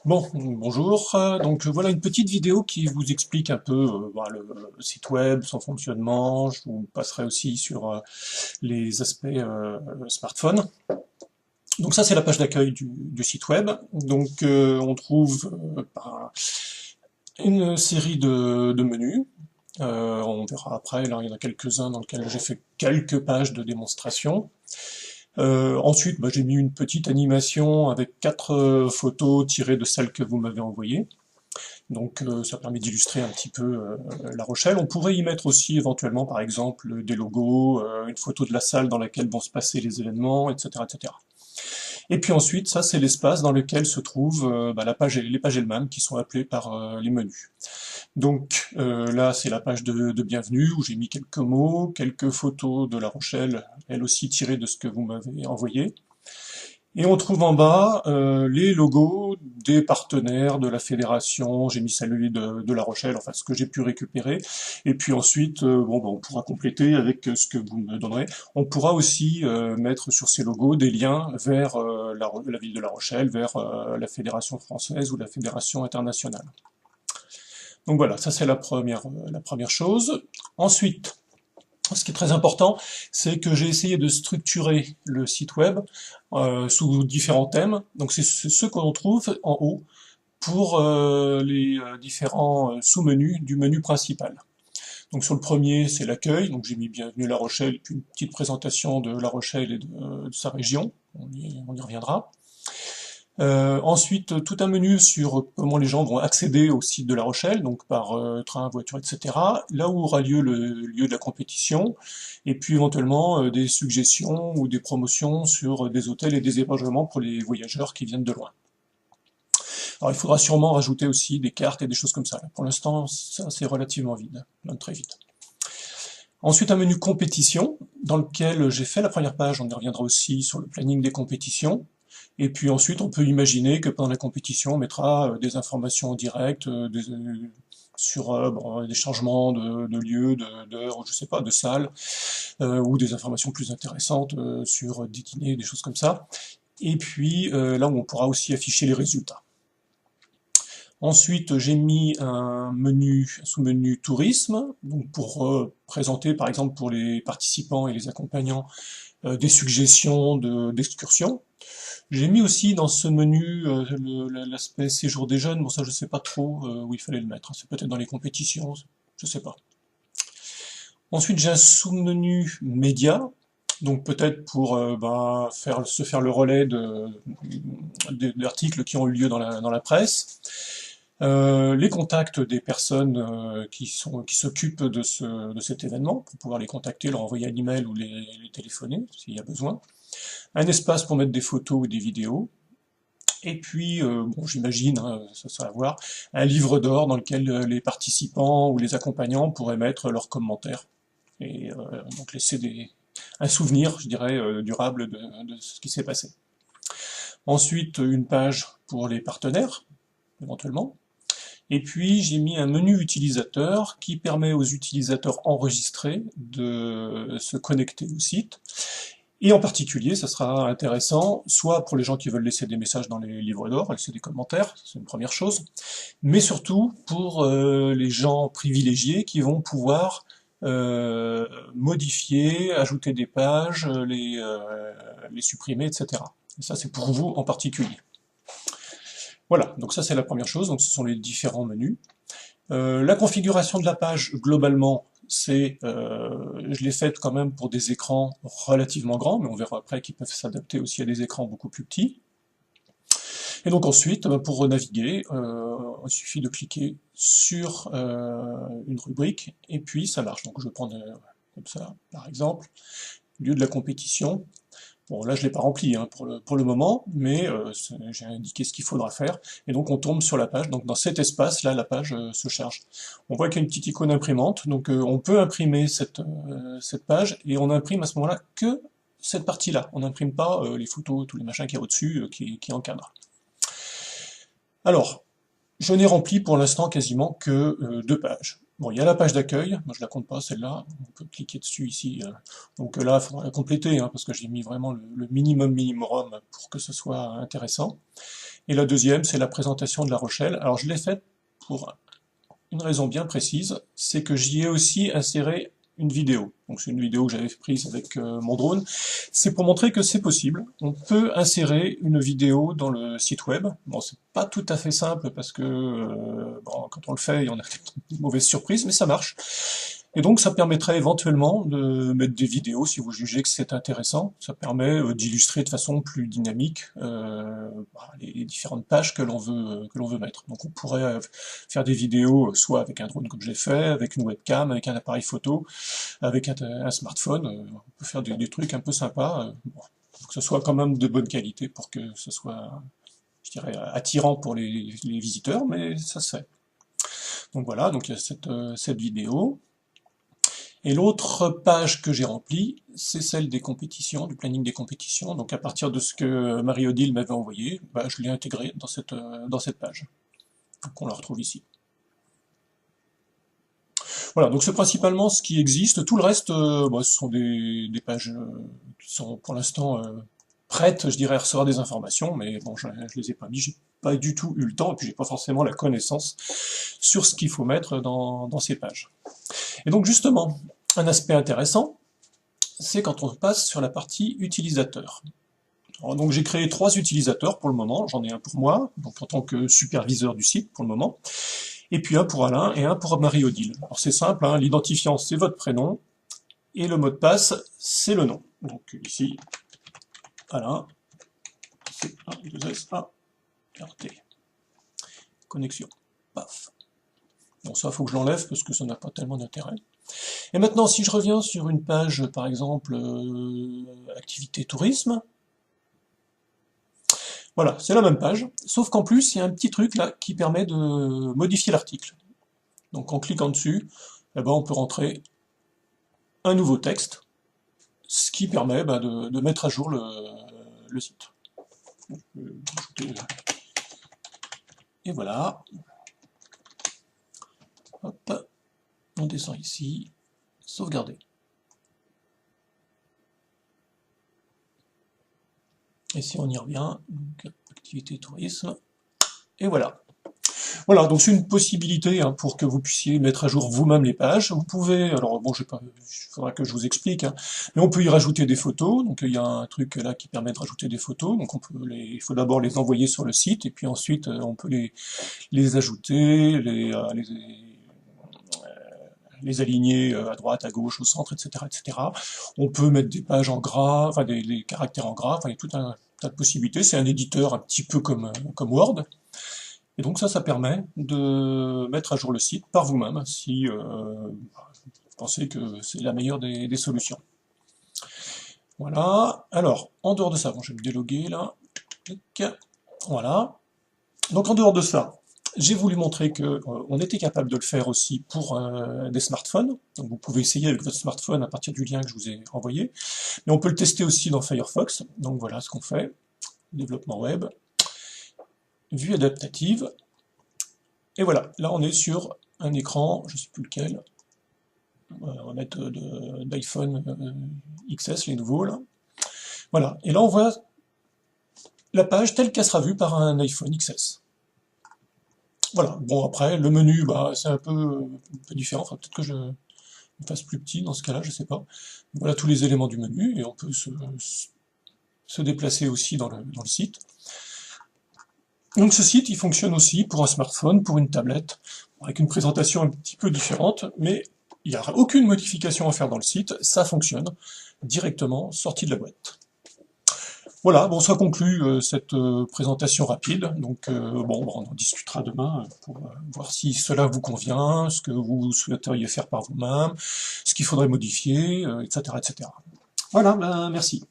Bon, bonjour. Donc voilà une petite vidéo qui vous explique un peu voilà, le site web, son fonctionnement. Je vous passerai aussi sur les aspects smartphone. Donc ça c'est la page d'accueil du site web. Donc on trouve une série de menus. On verra après, là il y en a quelques-uns dans lesquels j'ai fait quelques pages de démonstration. Ensuite, j'ai mis une petite animation avec quatre photos tirées de celles que vous m'avez envoyées. Donc ça permet d'illustrer un petit peu La Rochelle. On pourrait y mettre aussi éventuellement, par exemple, des logos, une photo de la salle dans laquelle vont se passer les événements, etc., etc. Et puis ensuite, ça c'est l'espace dans lequel se trouvent la page les pages elles-mêmes qui sont appelées par les menus. Donc là, c'est la page de bienvenue où j'ai mis quelques mots, quelques photos de La Rochelle, elles aussi tirées de ce que vous m'avez envoyé. Et on trouve en bas les logos des partenaires de la fédération. J'ai mis celui de La Rochelle, enfin ce que j'ai pu récupérer. Et puis ensuite, on pourra compléter avec ce que vous me donnerez. On pourra aussi mettre sur ces logos des liens vers la ville de La Rochelle, vers la fédération française ou la fédération internationale. Donc voilà, ça c'est la première chose. Ensuite, ce qui est très important, c'est que j'ai essayé de structurer le site web sous différents thèmes. Donc c'est ce qu'on trouve en haut pour les différents sous-menus du menu principal. Donc sur le premier, c'est l'accueil. Donc j'ai mis Bienvenue La Rochelle, puis une petite présentation de La Rochelle et de sa région. On y reviendra. Ensuite, tout un menu sur comment les gens vont accéder au site de La Rochelle, donc par train, voiture, etc. Là où aura lieu le lieu de la compétition, et puis éventuellement des suggestions ou des promotions sur des hôtels et des hébergements pour les voyageurs qui viennent de loin. Alors il faudra sûrement rajouter aussi des cartes et des choses comme ça. Pour l'instant, ça c'est relativement vide, même très vite. Ensuite, un menu compétition, dans lequel j'ai fait la première page, on y reviendra aussi sur le planning des compétitions. Et puis ensuite, on peut imaginer que pendant la compétition, on mettra des informations en direct sur des changements de lieu, d'heure, je sais pas, de salle, ou des informations plus intéressantes sur des dîners, des choses comme ça. Et puis là où on pourra aussi afficher les résultats. Ensuite, j'ai mis un sous-menu tourisme, donc pour présenter, par exemple, pour les participants et les accompagnants, des suggestions d'excursions. J'ai mis aussi dans ce menu l'aspect séjour des jeunes. Bon, ça, je sais pas trop où il fallait le mettre. C'est peut-être dans les compétitions, je sais pas. Ensuite, j'ai un sous-menu médias. Donc peut-être pour se faire le relais d'articles qui ont eu lieu dans la presse. Les contacts des personnes qui s'occupent de cet événement, pour pouvoir les contacter, leur envoyer un email ou les téléphoner s'il y a besoin. Un espace pour mettre des photos ou des vidéos. Et puis, j'imagine, hein, ça sera à voir, un livre d'or dans lequel les participants ou les accompagnants pourraient mettre leurs commentaires et donc laisser un souvenir, je dirais, durable de ce qui s'est passé. Ensuite, une page pour les partenaires, éventuellement. Et puis j'ai mis un menu utilisateur qui permet aux utilisateurs enregistrés de se connecter au site. Et en particulier, ça sera intéressant, soit pour les gens qui veulent laisser des messages dans les livres d'or, laisser des commentaires, c'est une première chose, mais surtout pour les gens privilégiés qui vont pouvoir modifier, ajouter des pages, les supprimer, etc. Et ça, c'est pour vous en particulier. Voilà, donc ça c'est la première chose, donc ce sont les différents menus. La configuration de la page, globalement, je l'ai faite quand même pour des écrans relativement grands, mais on verra après qu'ils peuvent s'adapter aussi à des écrans beaucoup plus petits. Et donc ensuite, pour naviguer, il suffit de cliquer sur une rubrique, et puis ça marche. Donc je vais prendre comme ça, par exemple, lieu de la compétition. Bon, là, je ne l'ai pas rempli hein, pour le moment, mais j'ai indiqué ce qu'il faudra faire. Et donc, on tombe sur la page. Donc, dans cet espace-là, la page se charge. On voit qu'il y a une petite icône imprimante. Donc, on peut imprimer cette page et on imprime à ce moment-là que cette partie-là. On n'imprime pas les photos, tous les machins qu'il y a au-dessus qui encadrent. Alors, je n'ai rempli pour l'instant quasiment que deux pages. Bon, il y a la page d'accueil, moi je la compte pas celle-là, on peut cliquer dessus ici. Donc là, il faudra la compléter, hein, parce que j'ai mis vraiment le minimum pour que ce soit intéressant. Et la deuxième, c'est la présentation de La Rochelle. Alors je l'ai faite pour une raison bien précise, c'est que j'y ai aussi inséré une vidéo. Donc c'est une vidéo que j'avais prise avec mon drone. C'est pour montrer que c'est possible. On peut insérer une vidéo dans le site web. Bon, c'est pas tout à fait simple parce que bon, quand on le fait, on a des mauvaises surprises, mais ça marche. Et donc ça permettrait éventuellement de mettre des vidéos si vous jugez que c'est intéressant. Ça permet d'illustrer de façon plus dynamique les différentes pages que l'on veut mettre. Donc on pourrait faire des vidéos soit avec un drone comme j'ai fait, avec une webcam, avec un appareil photo, avec un smartphone. On peut faire des trucs un peu sympas. Bon, faut que ce soit quand même de bonne qualité pour que ce soit, je dirais, attirant pour les visiteurs, mais ça se fait. Donc voilà, donc il y a cette vidéo. Et l'autre page que j'ai remplie, c'est celle des compétitions, du planning des compétitions. Donc à partir de ce que Marie-Odile m'avait envoyé, je l'ai intégré dans cette page. Donc on la retrouve ici. Voilà, donc c'est principalement ce qui existe. Tout le reste, ce sont des pages qui sont pour l'instant prêtes, je dirais, à recevoir des informations, mais bon, je les ai pas mis, j'ai pas du tout eu le temps, et puis j'ai pas forcément la connaissance sur ce qu'il faut mettre dans ces pages. Et donc justement, un aspect intéressant, c'est quand on passe sur la partie utilisateur. Alors, donc j'ai créé 3 utilisateurs pour le moment, j'en ai un pour moi, donc en tant que superviseur du site pour le moment, et puis un pour Alain et un pour Marie-Odile. Alors c'est simple, hein, l'identifiant c'est votre prénom, et le mot de passe c'est le nom. Donc ici, Alain, c'est 1, 2, S, A, R, T. Connexion, paf. Bon, ça, faut que je l'enlève parce que ça n'a pas tellement d'intérêt. Et maintenant, si je reviens sur une page, par exemple, activité tourisme, voilà, c'est la même page, sauf qu'en plus, il y a un petit truc là qui permet de modifier l'article. Donc en cliquant dessus, on peut rentrer un nouveau texte, ce qui permet de mettre à jour le site. Et voilà. Hop, on descend ici, sauvegarder. Et si on y revient, donc, activité tourisme, et voilà. Voilà, donc c'est une possibilité pour que vous puissiez mettre à jour vous-même les pages. Vous pouvez, alors bon, il faudra que je vous explique, mais on peut y rajouter des photos. Donc il y a un truc là qui permet de rajouter des photos. Donc il faut d'abord les envoyer sur le site, et puis ensuite on peut les ajouter, les aligner à droite, à gauche, au centre, etc., etc. On peut mettre des pages en gras, enfin des caractères en gras, il y a tout un tas de possibilités. C'est un éditeur un petit peu comme Word. Et donc ça permet de mettre à jour le site par vous-même, si vous pensez que c'est la meilleure des solutions. Voilà, alors, en dehors de ça, bon, je vais me déloguer là, voilà. Donc en dehors de ça, j'ai voulu montrer qu'on était capable de le faire aussi pour des smartphones. Donc vous pouvez essayer avec votre smartphone à partir du lien que je vous ai envoyé. Mais on peut le tester aussi dans Firefox. Donc voilà ce qu'on fait. Développement web. Vue adaptative. Et voilà, là on est sur un écran, je ne sais plus lequel. On va mettre d'iPhone XS, les nouveaux là. Voilà, et là on voit la page telle qu'elle sera vue par un iPhone XS. Voilà, bon après, le menu, c'est un peu différent, enfin peut-être que je le fasse plus petit dans ce cas-là, je sais pas. Voilà tous les éléments du menu, et on peut se déplacer aussi dans le site. Donc ce site, il fonctionne aussi pour un smartphone, pour une tablette, avec une présentation un petit peu différente, mais il n'y a aucune modification à faire dans le site, ça fonctionne directement sorti de la boîte. Voilà, bon, ça conclut cette présentation rapide, donc on en discutera demain pour voir si cela vous convient, ce que vous souhaiteriez faire par vous-même, ce qu'il faudrait modifier, etc., etc. Voilà, merci.